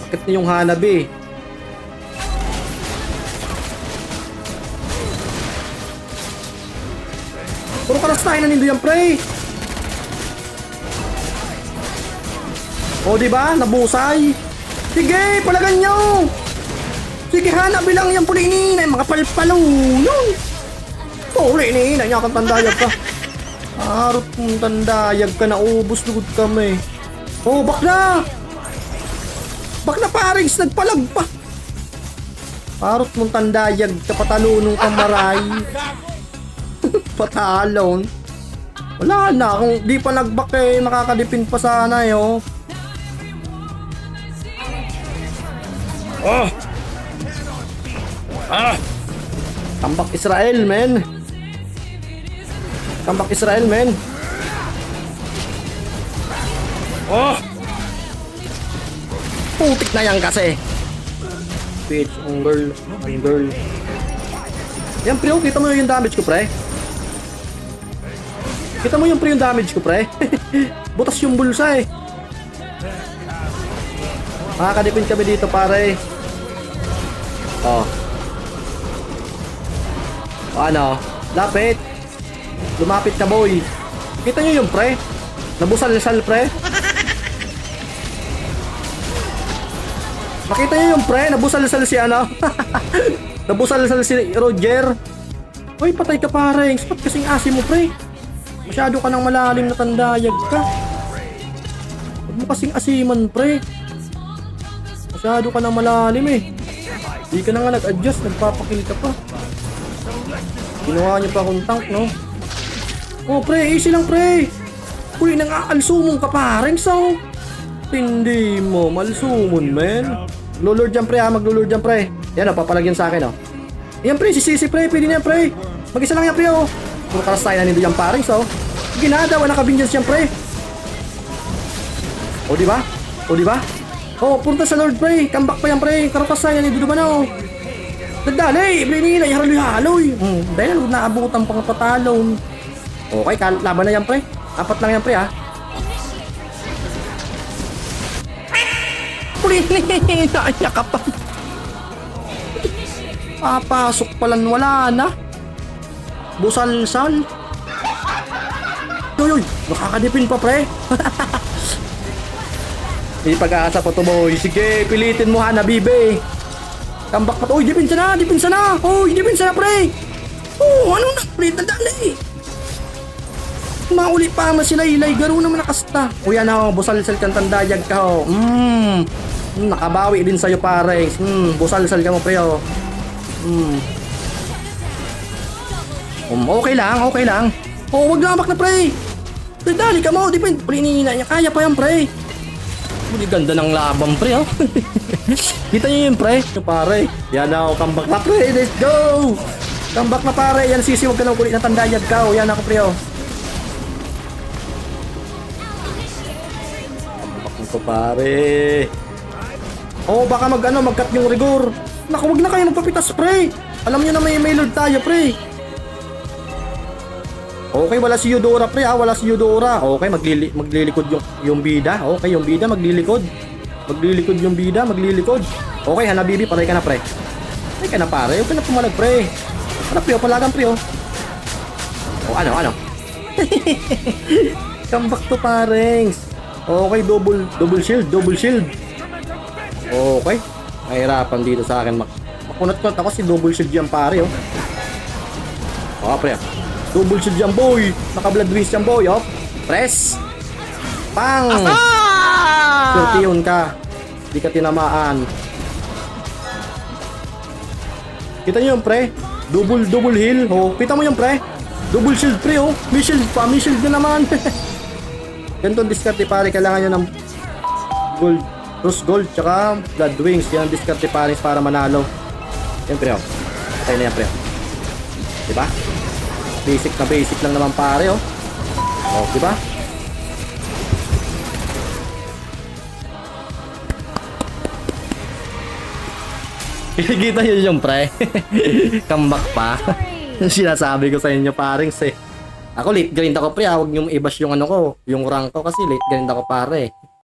Bakit na yung Hanabi? Puro kalastahin na nindo yan, pre. O, diba? Nabusay. Sige, palagan nyo. Sige, Hanabi lang yan, pulinin. Ay, mga palpalunong. Pulinin, ay, nyakang tandayag ka. Arot mong tandayag ka na, ubos lugod kami. Oh, bakla. Bakla parings, nagpalag pa. Arot mong tandayag ka, patalunong kamaray. Patalon. Wala na, kung di pa nagbak eh, makakadipin pa sana eh, oh. Oh! Ah! Tambak Israel, men. Tambak Israel, men. Oh! Putik na yan kasi. Bitch, ang girl. Ang girl. Yan, pre, oh, kita mo yung damage ko, pre. Kita mo yung pre yung damage ko, pre. Butas yung bulsa, eh. Makakadipin kami dito, pare. Oh. O ano? Lapit. Lumapit ka, boy. Kita nyo yung pre? Nabusal-sal, pre. Makita nyo yung pre? Nabusal-sal si ano? Nabusal-sal si Roger. Hoy, patay ka, pare. Ba't kasing asim mo, pre? Masyado ka ng malalim na tandayag ka. Huwag mo kasing asiman, pre. Masyado ka ng malalim eh. Di ka na nga nag-adjust, nagpapakill ka pa. Ginawa niyo pa akong tank, no? Oh, pre, easy lang, pre. Uy, nang-aalsumong ka pa, so. Hindi mo, malsumon, man. Maglulord dyan, pre, ha? Maglulord dyan, pre. Yan, papalagyan sa akin, oh. Yan, pre, si Sisi, pre. Pwede niyan, pre. Mag-isa lang yan, pre, oh. Puro kalastayan na nito yung paring, so. Ginada, wala kabinjans yan, pre. O, diba? O, diba? Oh, punta sa Lord, pre. Comeback pa yan, pre. Karakasan yan, dito ba na, oh. Nagdali, blini na, haloy-haloy. Dahil naabutan pang patalon. Okay, laban na yan, pre. 4 lang yan, pre, ha. Blini, naanya ka pa. Papasok palang wala na. Busal-sal. Uy, nakakadipin pa, pre. May pag-aasa pa to, boy. Sige, pilitin mo, Hanabi, be. Comeback pa to. Uy, dipinsa na, dipinsa na. Uy, dipinsa na, pre. Oh, ano na, pre, nadali. Mauli pa mas sila, ilay. Garo naman nakasta. Uy, ano, busal-sal kang tandayag ka, oh. Nakabawi din sa'yo, pare. Busal-sal ka mo, pre, oh. Okay lang, okay lang. Oh, wag lamak na, pre. Dali ka mo, dipin. Pulinina niya, kaya pa yan, pre. Muli ganda ng laban, pre, oh. Kita niyo yun, pre. Pare, yan na, comeback na, pre. Let's go. Comeback na, pare. Yan, Sisi, wag ka nang kulit na tandayag ka, oh. Yan ako, pre, oh. Comeback nito, pare. Oh, baka mag-cut yung rigor. Naku, wag na kayo magpapitas, pre. Alam niyo na may lord tayo, pre. Okay, wala si Eudora, pre, ha? Wala si Eudora. Okay, maglilikod yung bida. Okay, yung bida maglilikod. Maglilikod yung bida, maglilikod. Okay, Hanabi, patay ka na, pre. Patay ka na, pare. Huwag ka na pumalag, pre. Ano, pre, palagan, pre, oh. Oh, ano? Comeback to, parings. Okay, double shield. Okay. Mahirapan dito sa akin. Makunat-kunat ako si double shield yan, pare, oh. Oh, pre, double shield yan, boy. Naka-blood wings yan, boy, oh. Press. Pang. Swerte yun ka. Di ka tinamaan. Kita nyo yung pre. Double heal. Oh, kita mo yung pre. Double shield, pre, oh. May shield pa. May shield na naman. Ganitong discarte, pare. Kailangan nyo ng gold. Rose gold. Tsaka blood wings. Yan ang discarte, pare, para manalo. Yan, pre, oh. Patay na yan, pre. Diba? Basic lang naman, pare, oh. Oh, diba? Kita nyo yung pre. Comeback pa. Yung sinasabi ko sa inyo, parings, eh. Ako late grind ako, pre. Huwag nyo i-bash yung ano ko, yung rank ko kasi late grind ako, pare.